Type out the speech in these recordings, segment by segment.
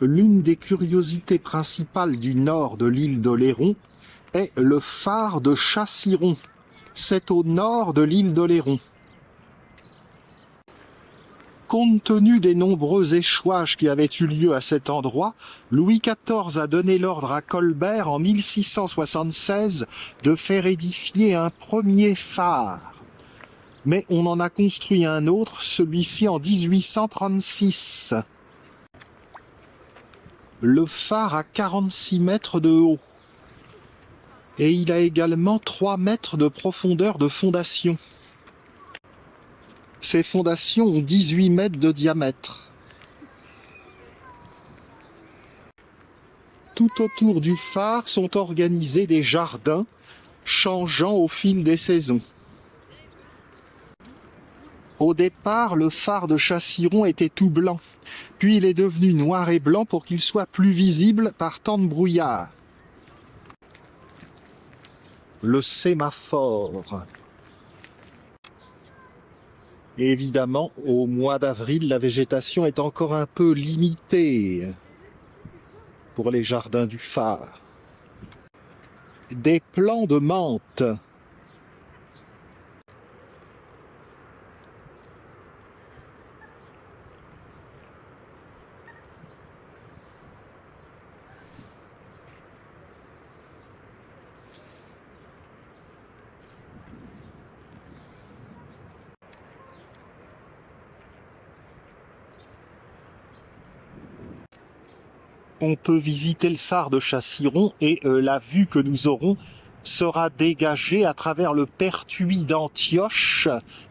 L'une des curiosités principales du nord de l'île d'Oléron est le phare de Chassiron. C'est au nord de l'île d'Oléron. Compte tenu des nombreux échouages qui avaient eu lieu à cet endroit, Louis XIV a donné l'ordre à Colbert en 1676 de faire édifier un premier phare. Mais on en a construit un autre, celui-ci en 1836. Le phare a 46 mètres de haut. Et il a également 3 mètres de profondeur de fondation. Ces fondations ont 18 mètres de diamètre. Tout autour du phare sont organisés des jardins, changeant au fil des saisons. Au départ, le phare de Chassiron était tout blanc, puis il est devenu noir et blanc pour qu'il soit plus visible par temps de brouillard. Le sémaphore. Évidemment, au mois d'avril, la végétation est encore un peu limitée pour les jardins du phare. Des plants de menthe. On peut visiter le phare de Chassiron et la vue que nous aurons sera dégagée à travers le pertuis d'Antioche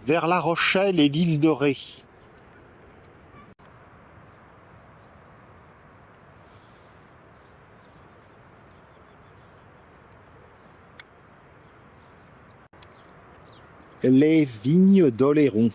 vers La Rochelle et l'île de Ré. Les vignes d'Oléron.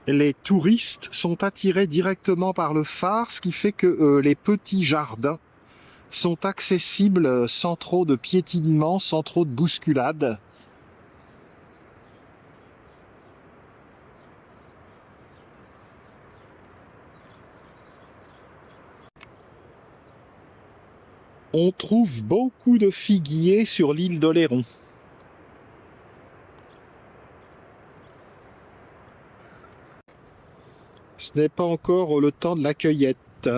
Les touristes sont attirés directement par le phare, ce qui fait que les petits jardins sont accessibles sans trop de piétinement, sans trop de bousculade. On trouve beaucoup de figuiers sur l'île d'Oléron. Ce n'est pas encore le temps de la cueillette.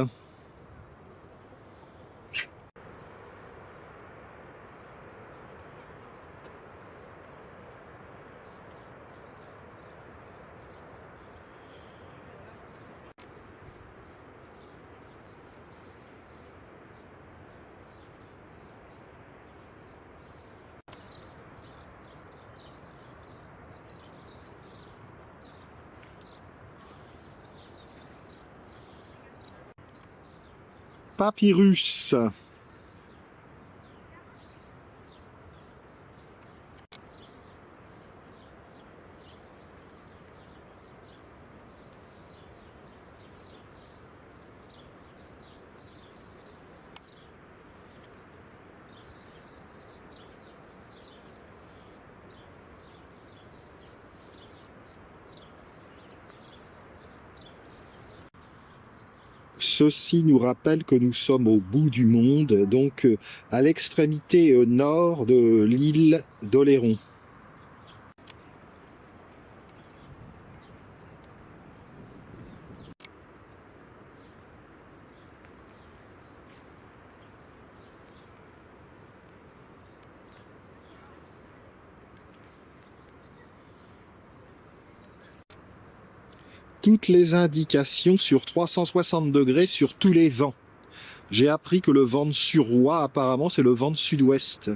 Papyrus. Ceci nous rappelle que nous sommes au bout du monde, donc à l'extrémité nord de l'île d'Oléron. Toutes les indications sur 360 degrés sur tous les vents. J'ai appris que le vent de suroît, apparemment, c'est le vent de sud-ouest.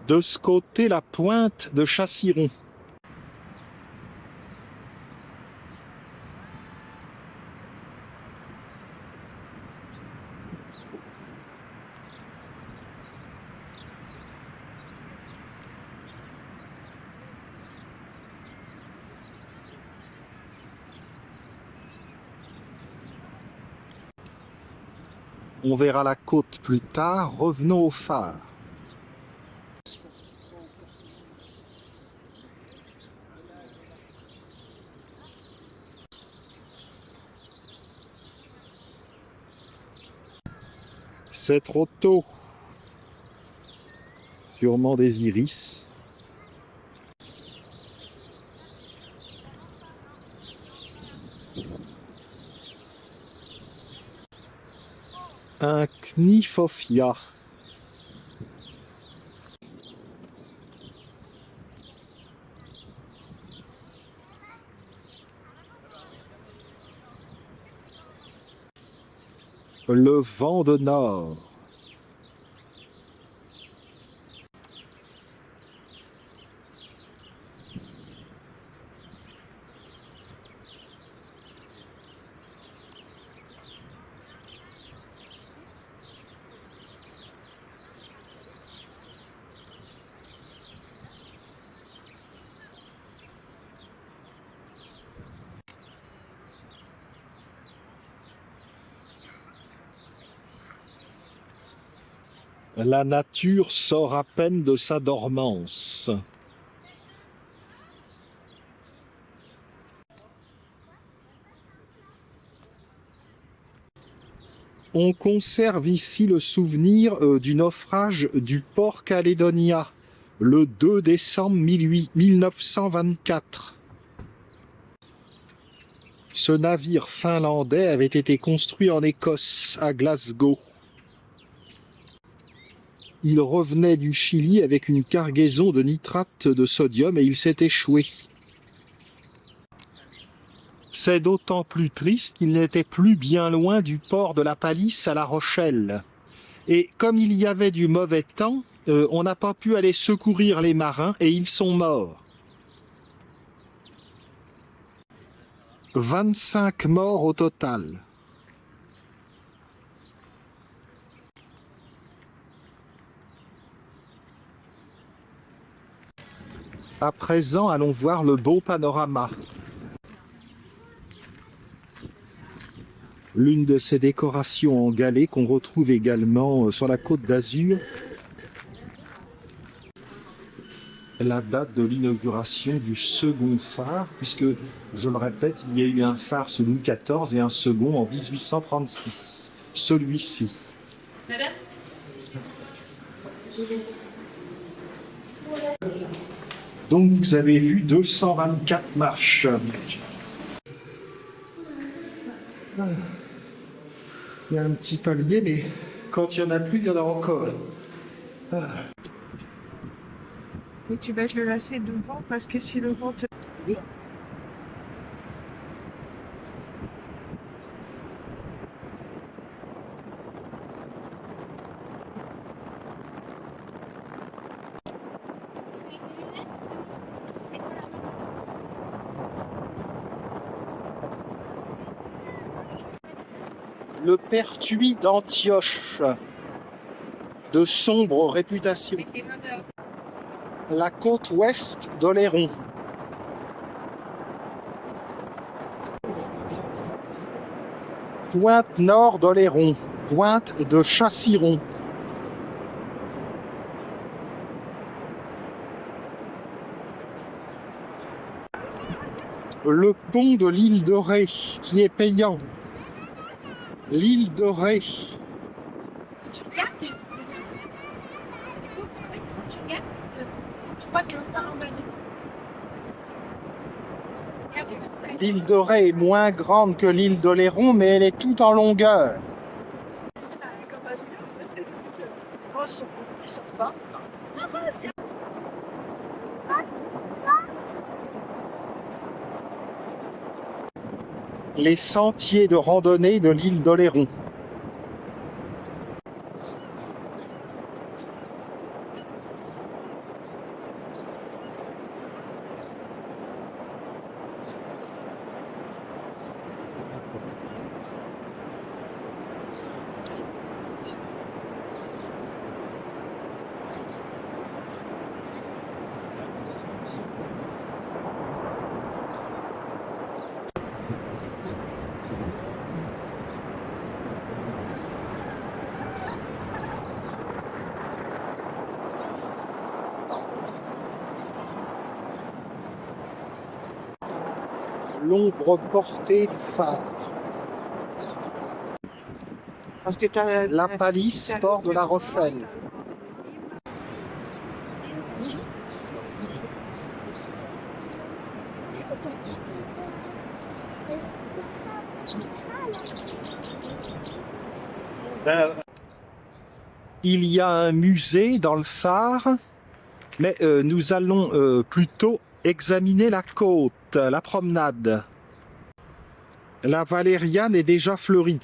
De ce côté, la pointe de Chassiron. On verra la côte plus tard. Revenons au phare. C'est trop tôt. Sûrement des iris. Un Kniphofia. Le vent de nord. La nature sort à peine de sa dormance. On conserve ici le souvenir du naufrage du Port Caledonia, le 2 décembre 1924. Ce navire finlandais avait été construit en Écosse, à Glasgow. Il revenait du Chili avec une cargaison de nitrate de sodium et il s'est échoué. C'est d'autant plus triste qu'il n'était plus bien loin du port de la Palisse à La Rochelle. Et comme il y avait du mauvais temps, on n'a pas pu aller secourir les marins et ils sont morts. 25 morts au total. À présent, allons voir le beau panorama. L'une de ces décorations en galets qu'on retrouve également sur la Côte d'Azur. La date de l'inauguration du second phare, puisque, je le répète, il y a eu un phare sous Louis XIV et un second en 1836. Celui-ci. Donc vous avez vu 224 marches. Il y a un petit palier, mais quand il n'y en a plus, il y en a encore. Et tu vas te le lasser devant parce que si le vent te... Le pertuis d'Antioche, de sombre réputation. La côte ouest d'Oléron. Pointe nord d'Oléron. Pointe de Chassiron. Le pont de l'île de Ré, qui est payant. L'île de Ré. Tu regardes, il faut que tu regardes parce que tu vois qu'il y a un seul en bas du. L'île de Ré est moins grande que l'île d'Oléron, mais elle est toute en longueur. Comme à Lyon, c'est des trucs... Oh, ils savent pas. Enfin, c'est... Les sentiers de randonnée de l'île d'Oléron. l'ombre portée du phare. Parce que t'as... La palisse, port de La Rochelle. Il y a un musée dans le phare, mais nous allons plutôt examiner la côte, la promenade. La valériane est déjà fleurie.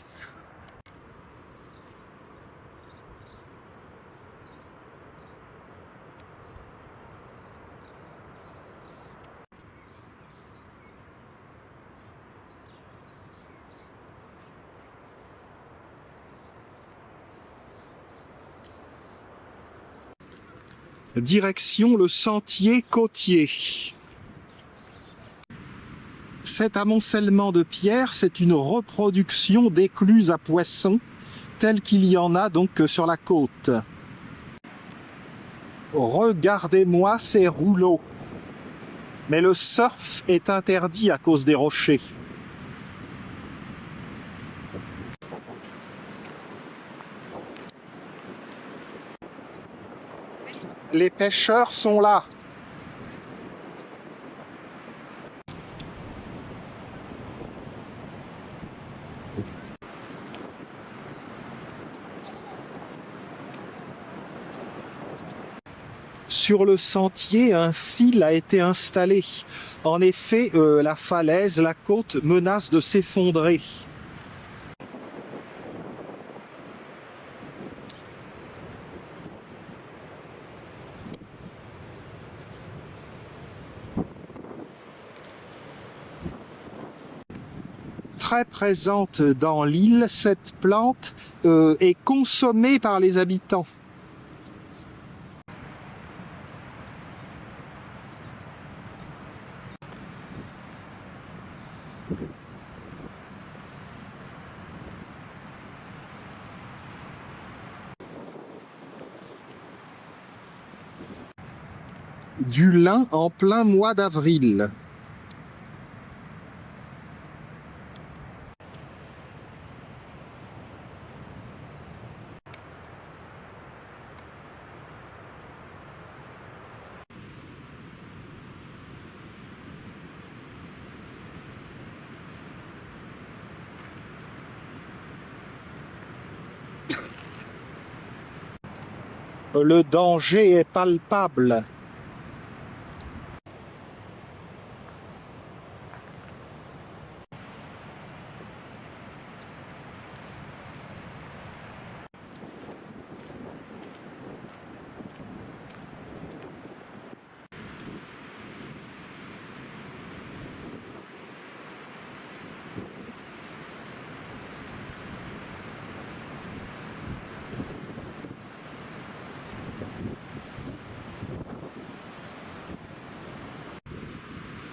Direction le sentier côtier. Cet amoncellement de pierres, c'est une reproduction d'écluses à poissons, telles qu'il y en a donc sur la côte. Regardez-moi ces rouleaux. Mais le surf est interdit à cause des rochers. Les pêcheurs sont là. Sur le sentier, un fil a été installé. En effet, la falaise, la côte menace de s'effondrer. Très présente dans l'île, cette plante est consommée par les habitants. Du lin en plein mois d'avril. Le danger est palpable.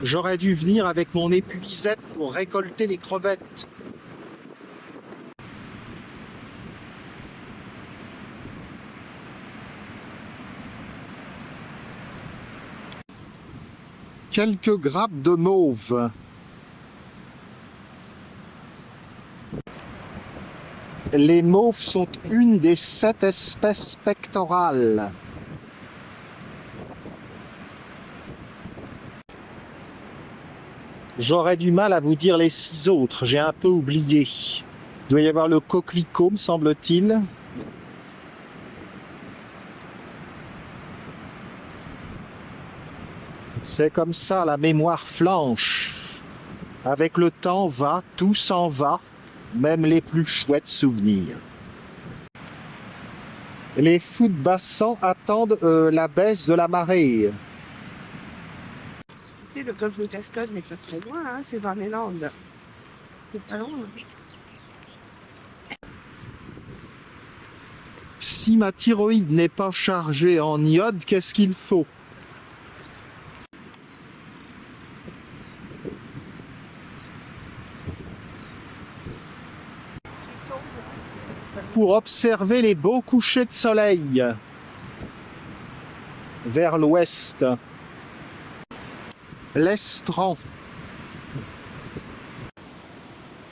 J'aurais dû venir avec mon épuisette pour récolter les crevettes. Quelques grappes de mauve. Les mauves sont une des 7 espèces pectorales. J'aurais du mal à vous dire les 6 autres, j'ai un peu oublié. Il doit y avoir le coquelicot, me semble-t-il. C'est comme ça, la mémoire flanche. Avec le temps tout s'en va, même les plus chouettes souvenirs. Les fous de Bassan attendent la baisse de la marée. Le golfe de Gascogne n'est pas très loin, hein, c'est dans les Landes. C'est pas loin. Si ma thyroïde n'est pas chargée en iode, qu'est-ce qu'il faut? Pour observer les beaux couchers de soleil vers l'ouest. L'Estran.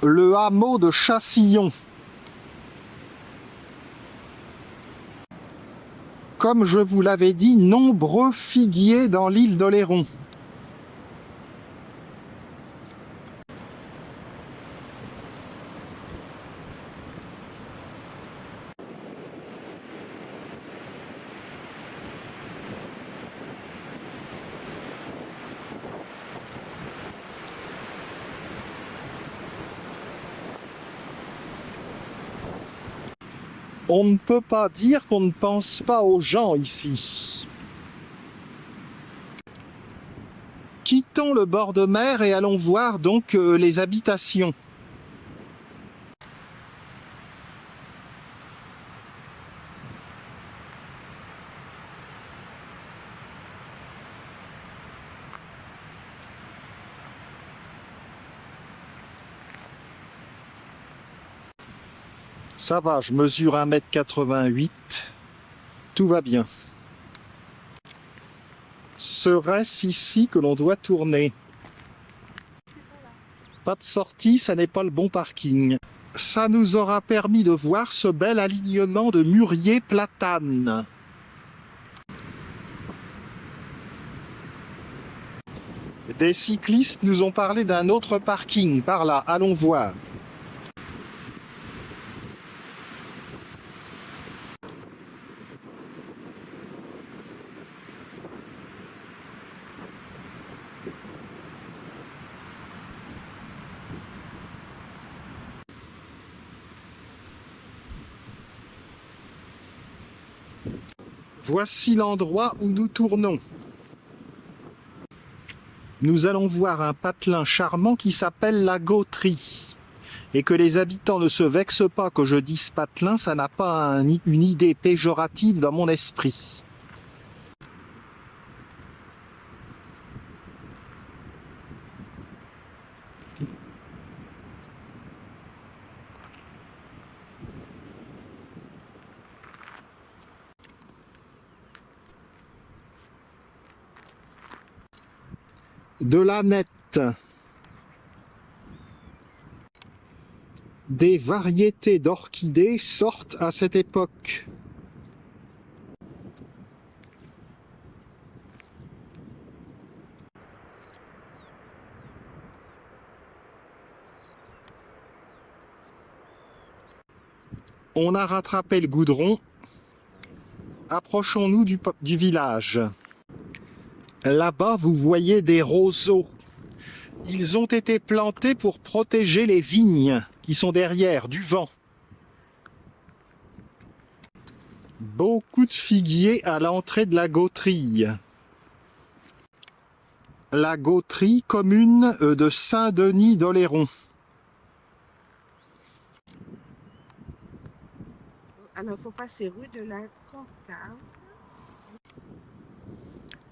Le hameau de Châssillon. Comme je vous l'avais dit, nombreux figuiers dans l'île d'Oléron. On ne peut pas dire qu'on ne pense pas aux gens ici. Quittons le bord de mer et allons voir donc les habitations. Ça va, je mesure 1,88 m. Tout va bien. Serait-ce ici que l'on doit tourner? Pas de sortie, ça n'est pas le bon parking. Ça nous aura permis de voir ce bel alignement de mûriers platanes. Des cyclistes nous ont parlé d'un autre parking par là, allons voir. Voici l'endroit où nous tournons. Nous allons voir un patelin charmant qui s'appelle la Gautrie. Et que les habitants ne se vexent pas que je dise patelin, ça n'a pas une idée péjorative dans mon esprit. De la nette. Des variétés d'orchidées sortent à cette époque. On a rattrapé le goudron. Approchons-nous du village. Là-bas, vous voyez des roseaux. Ils ont été plantés pour protéger les vignes qui sont derrière du vent. Beaucoup de figuiers à l'entrée de la Gautrie. La Gautrie, commune de Saint-Denis d'Oléron. Alors, il faut passer rue de la Cocarde.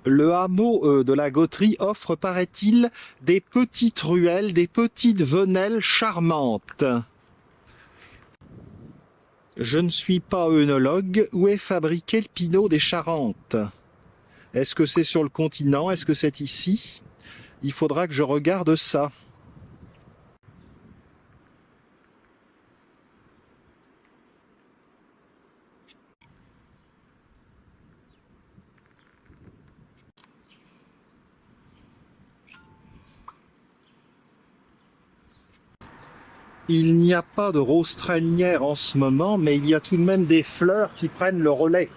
Le hameau de la Gautrie offre, paraît-il, des petites ruelles, des petites venelles charmantes. Je ne suis pas œnologue. Où est fabriqué le pinot des Charentes? Est-ce que c'est sur le continent? Est-ce que c'est ici? Il faudra que je regarde ça. Il n'y a pas de rose trainière en ce moment, mais il y a tout de même des fleurs qui prennent le relais.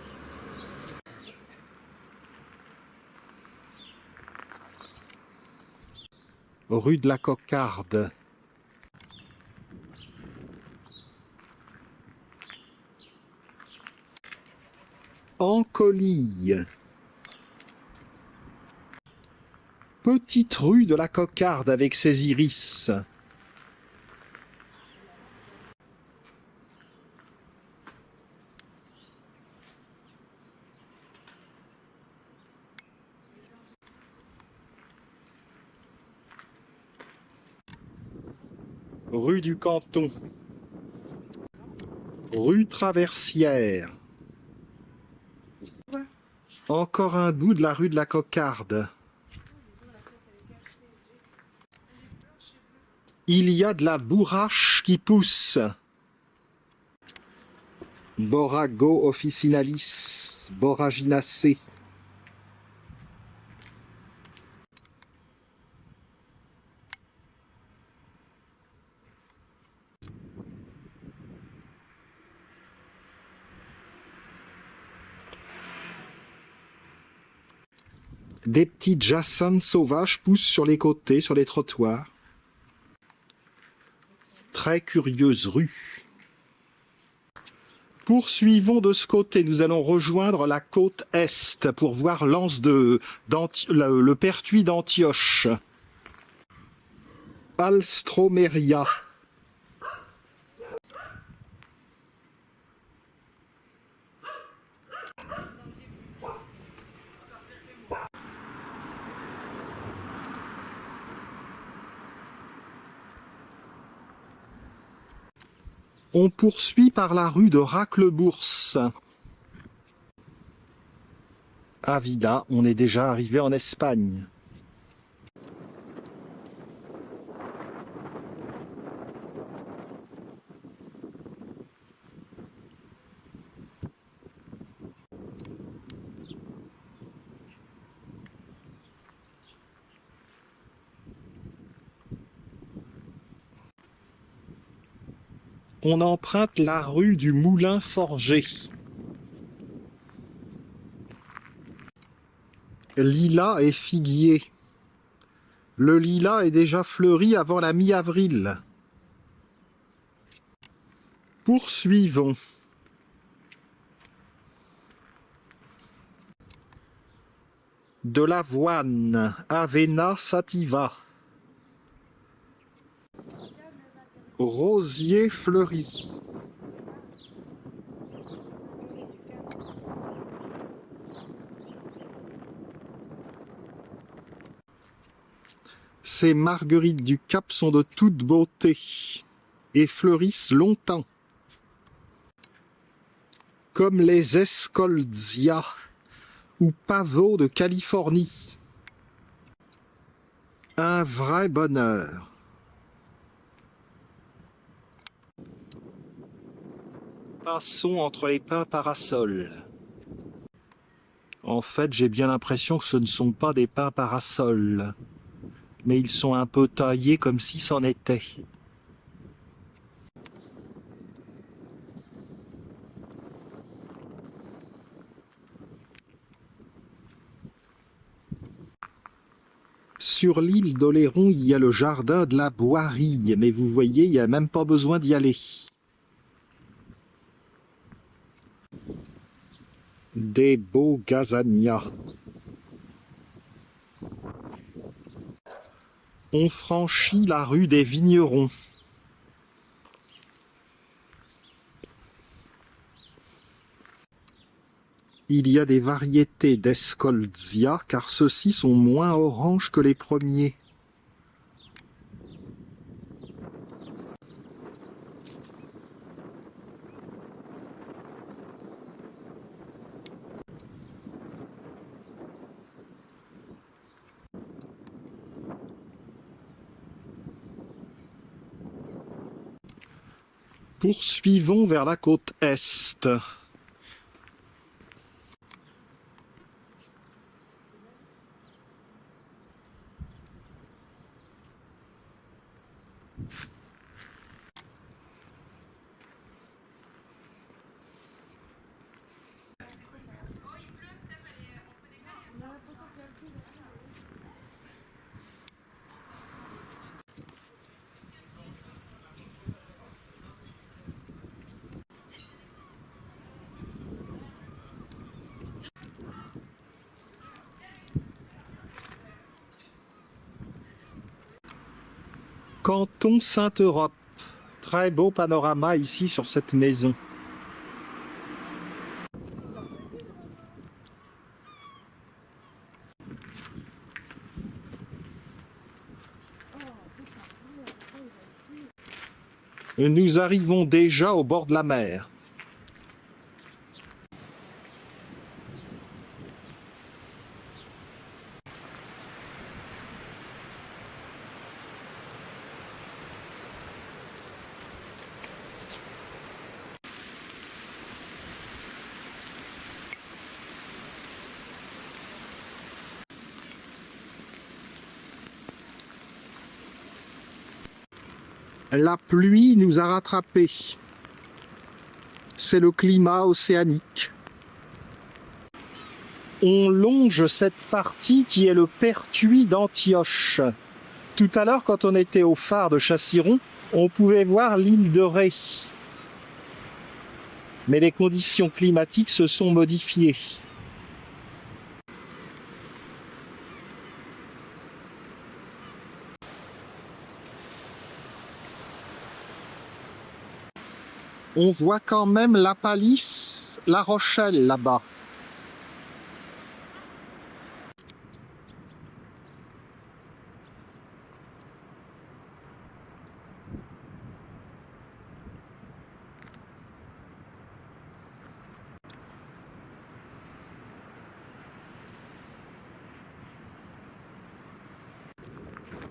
Rue de la Cocarde. Ancolie. Petite rue de la Cocarde avec ses iris. Rue du Canton. Rue Traversière. Encore un bout de la rue de la Cocarde. Il y a de la bourrache qui pousse. Borago officinalis, Boraginacée. Des petites jacinthes sauvages poussent sur les côtés, sur les trottoirs. Très curieuse rue. Poursuivons de ce côté, nous allons rejoindre la côte est pour voir l'anse le pertuis d'Antioche. Alstromeria. On poursuit par la rue de Raclebourse. À Vida, on est déjà arrivé en Espagne. On emprunte la rue du Moulin Forgé. Lilas et figuier. Le lilas est déjà fleuri avant la mi-avril. Poursuivons. De l'avoine, Avena sativa. Rosier fleuri. Ces marguerites du Cap sont de toute beauté et fleurissent longtemps. Comme les escoldia ou pavots de Californie. Un vrai bonheur. Passons entre les pins parasols. En fait, j'ai bien l'impression que ce ne sont pas des pins parasols, mais ils sont un peu taillés comme si c'en était. Sur l'île d'Oléron, il y a le jardin de la Boirie, mais vous voyez, il n'y a même pas besoin d'y aller. Des beaux gazanias. On franchit la rue des Vignerons. Il y a des variétés d'escoldia, car ceux-ci sont moins oranges que les premiers. Poursuivons vers la côte est. Canton Sainte-Europe. Très beau panorama ici sur cette maison. Nous arrivons déjà au bord de la mer. La pluie nous a rattrapés. C'est le climat océanique. On longe cette partie qui est le pertuis d'Antioche. Tout à l'heure, quand on était au phare de Chassiron, on pouvait voir l'île de Ré. Mais les conditions climatiques se sont modifiées. On voit quand même la palisse, La Rochelle là-bas.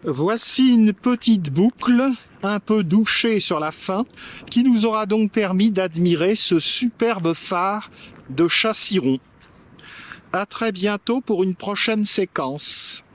Voici une petite boucle, un peu douchée sur la fin, qui nous aura donc permis d'admirer ce superbe phare de Chassiron. À très bientôt pour une prochaine séquence.